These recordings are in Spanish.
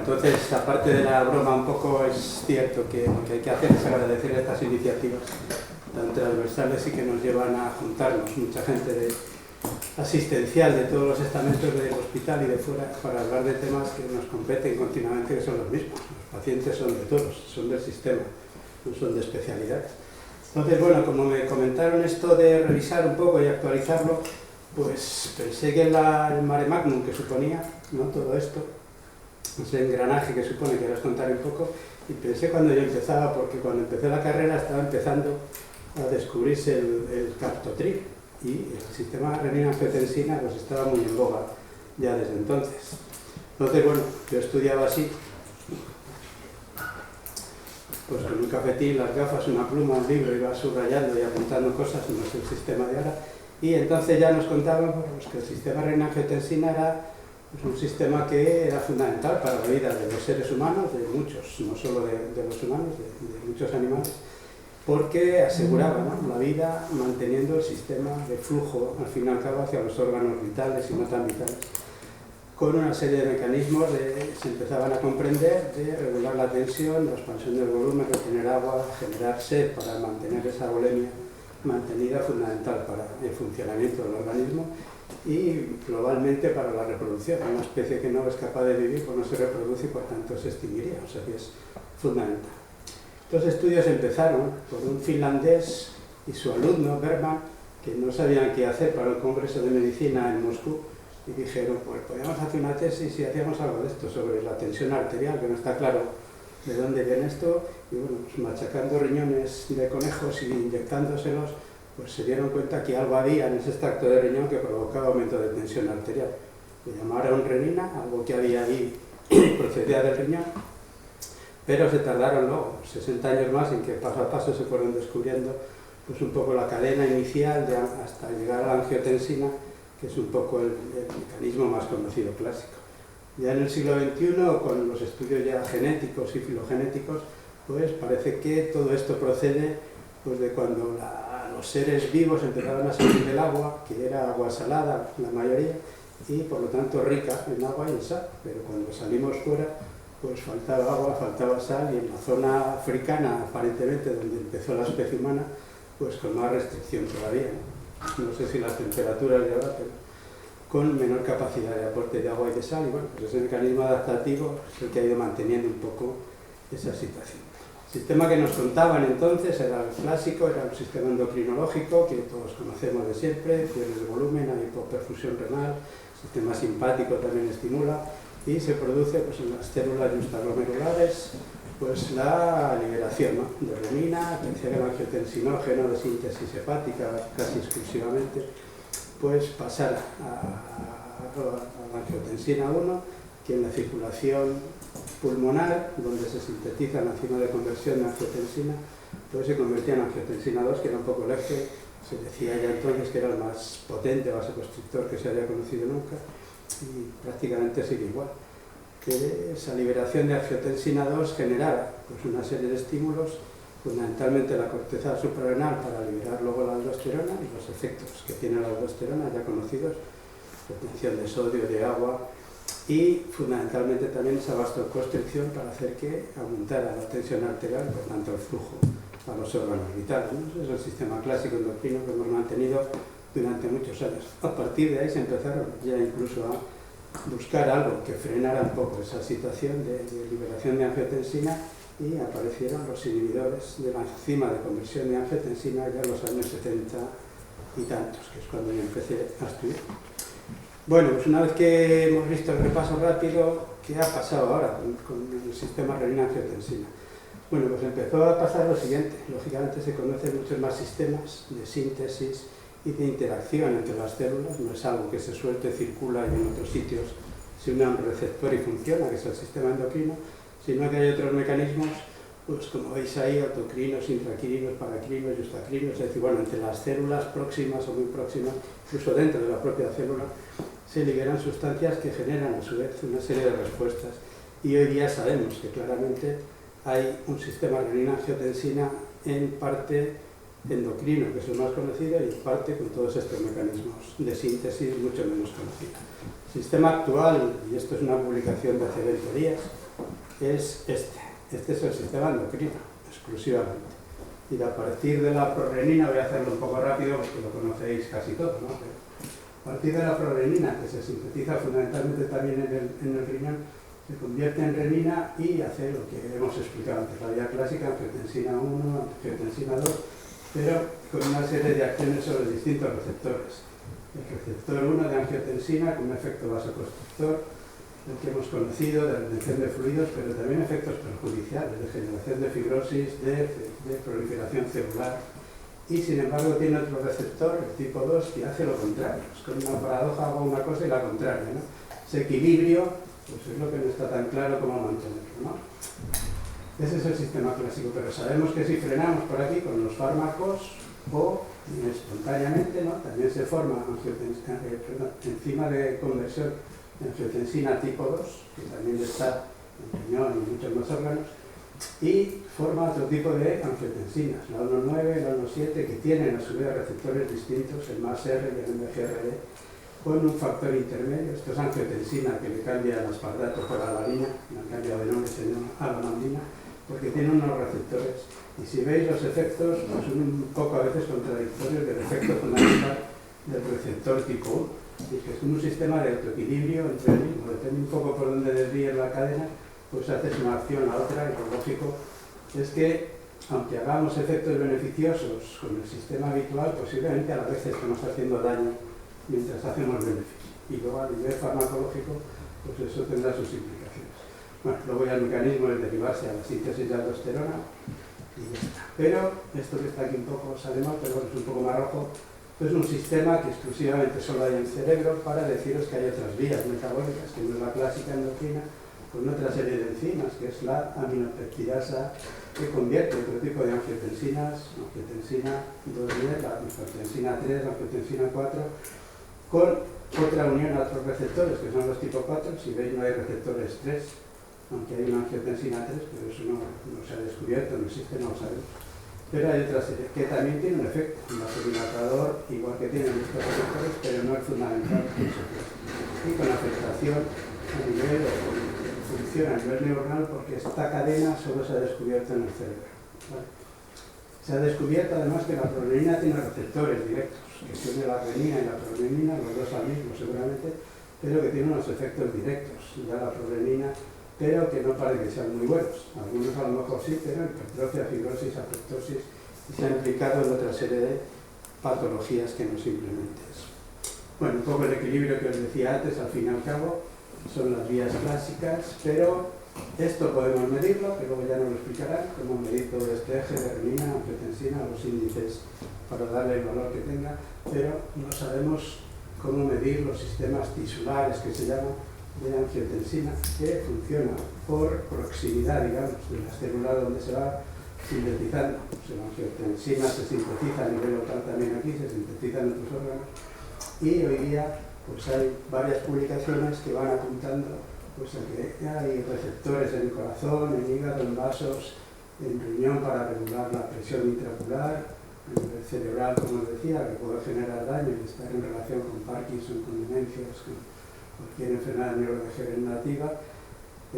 entonces, aparte de la broma un poco, es cierto que lo que hay que hacer es agradecer estas iniciativas tan transversales y que nos llevan a juntarnos mucha gente asistencial de todos los estamentos del hospital y de fuera para hablar de temas que nos competen continuamente, que son los mismos. Los pacientes son de todos, son del sistema, no son de especialidades. Entonces, bueno, como me comentaron esto de revisar un poco y actualizarlo, pues pensé que el mare magnum que suponía, ¿no?, todo esto, ese engranaje que supone, que os contaré un poco, y pensé cuando yo empezaba, porque cuando empecé la carrera estaba empezando a descubrirse el captotril y el sistema renina-angiotensina pues estaba muy en boga ya desde entonces. Entonces, bueno, yo estudiaba así, pues con un cafetín, las gafas, una pluma, un libro, iba subrayando y apuntando cosas, no es el sistema de ahora, y entonces ya nos contaban pues, que el sistema renina-angiotensina era pues, un sistema que era fundamental para la vida de los seres humanos, de muchos, no solo de los humanos, de muchos animales, porque aseguraba, ¿no?, la vida manteniendo el sistema de flujo, al fin y al cabo, hacia los órganos vitales y no tan vitales, con una serie de mecanismos se empezaban a comprender de regular la tensión, la expansión del volumen, retener agua, generar sed para mantener esa volemia mantenida, fundamental para el funcionamiento del organismo y globalmente para la reproducción. Una especie que no es capaz de vivir, pues no se reproduce y por tanto se extinguiría, o sea que es fundamental. Los estudios empezaron por un finlandés y su alumno, Bergman, que no sabían qué hacer para el Congreso de Medicina en Moscú, y dijeron, pues podríamos hacer una tesis y hacíamos algo de esto sobre la tensión arterial, que no está claro de dónde viene esto, y bueno, pues machacando riñones de conejos y inyectándoselos, pues se dieron cuenta que algo había en ese extracto de riñón que provocaba aumento de tensión arterial. Le llamaron renina, algo que había ahí procedía del riñón, pero se tardaron luego 60 años más en que paso a paso se fueron descubriendo pues un poco la cadena inicial hasta llegar a la angiotensina, que es un poco el mecanismo más conocido clásico. Ya en el siglo XXI, con los estudios ya genéticos y filogenéticos, pues parece que todo esto procede pues, de cuando los seres vivos empezaron a salir del agua, que era agua salada la mayoría, y por lo tanto rica en agua y en sal, pero cuando salimos fuera, pues faltaba agua, faltaba sal, y en la zona africana, aparentemente, donde empezó la especie humana, pues con más restricción todavía, ¿no? No sé si las temperaturas de ahora, pero con menor capacidad de aporte de agua y de sal, y bueno, pues ese mecanismo adaptativo es el que ha ido manteniendo un poco esa situación. El sistema que nos contaban entonces era el clásico, era un sistema endocrinológico que todos conocemos de siempre, fluidos de volumen, hay hipoperfusión renal, el sistema simpático también estimula, y se produce pues, en las células justaglomerulares pues, la liberación, ¿no?, de renina, terciario angiotensinógeno de síntesis hepática casi exclusivamente, pues pasar a la angiotensina 1, que en la circulación pulmonar, donde se sintetiza la enzima de conversión de angiotensina, pues se convertía en angiotensina 2, que era un poco el eje, se decía ya entonces que era el más potente vasoconstrictor que se había conocido nunca, y prácticamente sigue igual, que esa liberación de angiotensina 2 generara pues, una serie de estímulos, fundamentalmente la corteza suprarrenal para liberar luego la aldosterona y los efectos que tiene la aldosterona ya conocidos, retención de sodio, de agua, y fundamentalmente también esa vasoconstricción para hacer que aumentara la tensión arterial, por tanto el flujo a los órganos vitales, ¿no? Ese es el sistema clásico endocrino que hemos mantenido durante muchos años. A partir de ahí se empezaron ya incluso a buscar algo que frenara un poco esa situación de liberación de angiotensina, y aparecieron los inhibidores de la enzima de conversión de angiotensina ya en los años 70 y tantos, que es cuando yo empecé a estudiar. Bueno, pues una vez que hemos visto el repaso rápido, ¿qué ha pasado ahora con el sistema renina-angiotensina? Bueno, pues empezó a pasar lo siguiente. Lógicamente se conocen muchos más sistemas de síntesis y de interacción entre las células, no es algo que se suelte, circula y en otros sitios se une a un receptor y funciona, que es el sistema endocrino, sino que hay otros mecanismos, pues como veis ahí, autocrinos, intracrinos, paracrinos, justacrinos, es decir, bueno, entre las células próximas o muy próximas, incluso dentro de la propia célula, se liberan sustancias que generan a su vez una serie de respuestas. Y hoy día sabemos que claramente hay un sistema renina-angiotensina en parte endocrino, que es el más conocido, y en parte con todos estos mecanismos de síntesis mucho menos conocidos. El sistema actual, y esto es una publicación de hace 20 días, es este. Este es el sistema endocrino, exclusivamente. Y a partir de la prolrenina, voy a hacerlo un poco rápido porque lo conocéis casi todo, ¿no? Pero a partir de la prolrenina, que se sintetiza fundamentalmente también en el riñón, se convierte en renina y hace lo que hemos explicado antes, la vía clásica, angiotensina 1, angiotensina 2, pero con una serie de acciones sobre distintos receptores. El receptor 1 de angiotensina con un efecto vasoconstrictor, el que hemos conocido, de retención de fluidos, pero también efectos perjudiciales, de generación de fibrosis, de proliferación celular. Y sin embargo tiene otro receptor, el tipo 2, que hace lo contrario. Es como una paradoja, hago una cosa y la contraria, ¿no? Ese equilibrio, pues es lo que no está tan claro cómo mantenerlo, ¿no? Ese es el sistema clásico, pero sabemos que si frenamos por aquí con los fármacos o espontáneamente, ¿no? También se forma enzima de conversión de angiotensina tipo 2, que también está en el riñón y muchos más órganos, y forma otro tipo de angiotensinas, la 1,9, la 1,7, que tienen a su vez receptores distintos, el MAS-R y el MGRD, con un factor intermedio. Esto es angiotensina, que le cambia el aspartato por alanina, no cambia de nombre, se llama alanina, porque tiene unos receptores. Y si veis los efectos, pues son un poco a veces contradictorios del efecto fundamental del receptor tipo 1. Y que es un sistema de autoequilibrio entre el mismo, depende un poco por dónde desvíes la cadena, pues haces una acción a otra, y lo lógico es que, aunque hagamos efectos beneficiosos con el sistema habitual, posiblemente a la vez estamos haciendo daño mientras hacemos beneficio. Y luego a nivel farmacológico, pues eso tendrá sus implicaciones. Bueno, luego ya el mecanismo es derivarse a la síntesis de aldosterona y ya está. Pero esto que está aquí un poco sale mal, pero bueno, es un poco más rojo. Es un sistema que exclusivamente solo hay en el cerebro, para deciros que hay otras vías metabólicas, que no es la clásica endocrina, con otra serie de enzimas, que es la aminopeptidasa, que convierte otro tipo de angiotensinas, angiotensina 2,10, la angiotensina 3, la angiotensina 4, con otra unión a otros receptores, que son los tipo 4. Si veis, no hay receptores 3, aunque hay una angiotensina 3, pero eso no se ha descubierto, no existe, no lo sabemos. Pero hay otra serie que también tiene un efecto, un vasodilatador, igual que tienen estos receptores, pero no es fundamental. Y con afectación a nivel función a nivel neuronal, porque esta cadena solo se ha descubierto en el cerebro, ¿vale? Se ha descubierto además que la prolrenina tiene receptores directos, que tiene la renina y la prolrenina, los dos al mismo seguramente, pero que tiene unos efectos directos, ya la prolrenina, pero que no parece que sean muy buenos. Algunos a lo mejor sí, pero hipertrofia, fibrosis, apoptosis, y se ha implicado en otra serie de patologías que no simplemente eso. Bueno, un poco el equilibrio que os decía antes, al fin y al cabo, son las vías clásicas, pero esto podemos medirlo, que luego ya nos lo explicarán, cómo medir todo este eje de renina, angiotensina, los índices para darle el valor que tenga, pero no sabemos cómo medir los sistemas tisulares, que se llaman, de angiotensina, que funciona por proximidad, digamos, de la célula donde se va sintetizando. Pues la angiotensina se sintetiza a nivel local también aquí, se sintetiza en otros órganos, y hoy día pues hay varias publicaciones que van apuntando pues a que hay receptores en el corazón, en hígado, en vasos, en riñón para regular la presión intraocular, a nivel cerebral, como os decía, que puede generar daño y estar en relación con Parkinson, con demencias, con cualquier enfermedad neurodegenerativa.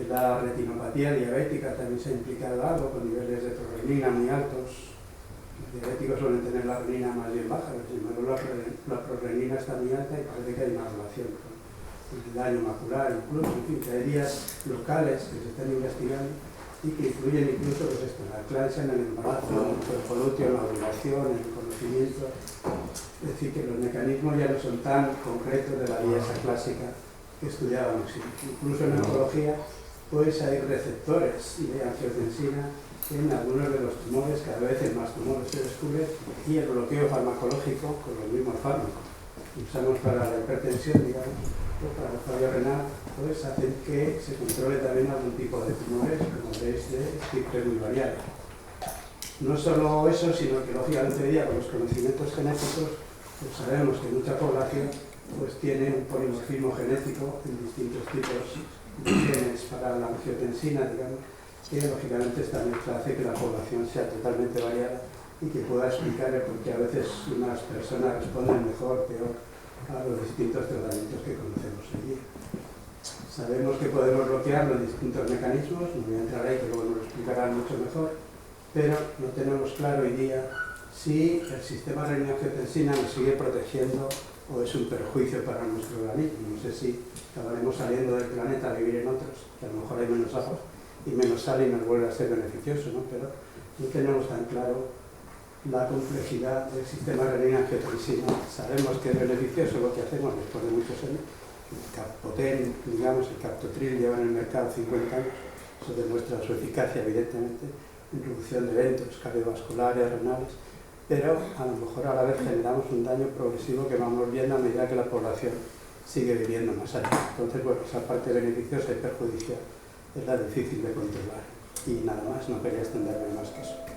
La retinopatía diabética también se ha implicado algo, con niveles de prolrenina muy altos. Los diabéticos suelen tener la renina más bien baja, pero sin embargo la prolrenina está muy alta y parece que hay una relación con el daño macular, incluso, en fin, que hay vías locales que se están investigando y que influyen incluso pues esto, en la eclampsia, en el embarazo, en el cuerpo lúteo, en la ovulación, en el conocimiento. Es decir, que los mecanismos ya no son tan concretos de la vía esa clásica que estudiábamos. Incluso en oncología pues hay receptores de angiotensina en algunos de los tumores, cada vez en más tumores se descubre, y el bloqueo farmacológico con los mismos fármacos que usamos para la hipertensión, digamos, o para el fallo renal, pues hacen que se controle también algún tipo de tumores, como veis, de ciclo muy variable. No solo eso, sino que lógicamente hoy día con los conocimientos genéticos pues sabemos que mucha población pues tiene un polimorfismo genético en distintos tipos de genes para la angiotensina, digamos, que lógicamente esta mezcla hace que la población sea totalmente variada y que pueda explicar el por qué a veces unas personas responden mejor, peor a los distintos tratamientos que conocemos hoy día. Sabemos que podemos bloquearlo en distintos mecanismos, no voy a entrar ahí, que luego nos lo explicarán mucho mejor, pero no tenemos claro hoy día si el sistema renina-angiotensina nos sigue protegiendo o es un perjuicio para nuestro organismo. No sé si acabaremos saliendo del planeta a vivir en otros, que a lo mejor hay menos agua y menos sal y nos vuelve a ser beneficioso, ¿no? Pero no tenemos tan claro la complejidad del sistema renina-angiotensina. Sabemos que es beneficioso lo que hacemos después de muchos años. El Captopril, digamos, el Captopril lleva en el mercado 50 años, eso demuestra su eficacia, evidentemente, en reducción de eventos cardiovasculares, renales, pero a lo mejor a la vez generamos un daño progresivo que vamos viendo a medida que la población sigue viviendo más años. Entonces, bueno, esa parte beneficiosa y perjudicial es la difícil de controlar. Y nada más, no quería extenderme más que eso.